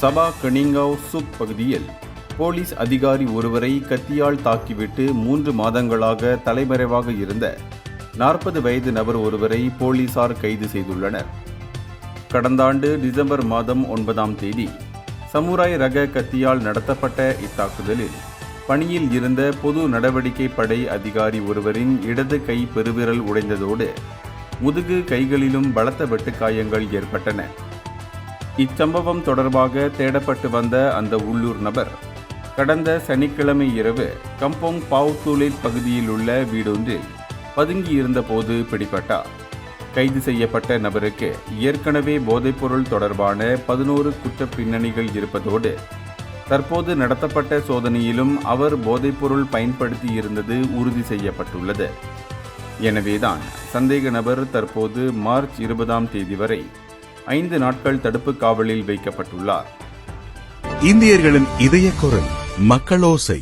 சபா கனிங்காவ் சுக் பகுதியில் போலீஸ் அதிகாரி ஒருவரை கத்தியால் தாக்கிவிட்டு 3 மாதங்களாக தலைமறைவாக இருந்த 40 வயது நபர் ஒருவரை போலீசார் கைது செய்துள்ளனர். கடந்த ஆண்டு டிசம்பர் மாதம் 9ஆம் தேதி சமுராய் ரக கத்தியால் நடத்தப்பட்ட இத்தாக்குதலில் பணியில் இருந்த பொது நடவடிக்கை படை அதிகாரி ஒருவரின் இடது கை பெருவிரல் உடைந்ததோடு முதுகு கைகளிலும் பலத்த வெட்டுக்காயங்கள் ஏற்பட்டன. இச்சம்பவம் தொடர்பாக தேடப்பட்டு வந்த அந்த உள்ளூர் நபர் கடந்த சனிக்கிழமை இரவு கம்போங் பாவ்தூலேட் பகுதியில் உள்ள வீடொன்றில் பதுங்கியிருந்த போது பிடிபட்டார். கைது செய்யப்பட்ட நபருக்கு ஏற்கனவே போதைப்பொருள் தொடர்பான 11 குற்ற பின்னணிகள் இருப்பதோடு தற்போது நடத்தப்பட்ட சோதனையிலும் அவர் போதைப்பொருள் பயன்படுத்தி இருந்தது உறுதி செய்யப்பட்டுள்ளது. எனவேதான் சந்தேக நபர் தற்போது மார்ச் 20ஆம் தேதி வரை 5 நாட்கள் தடுப்பு காவலில் வைக்கப்பட்டுள்ளார். இந்தியர்களின் இதய குரல் மக்களோசை.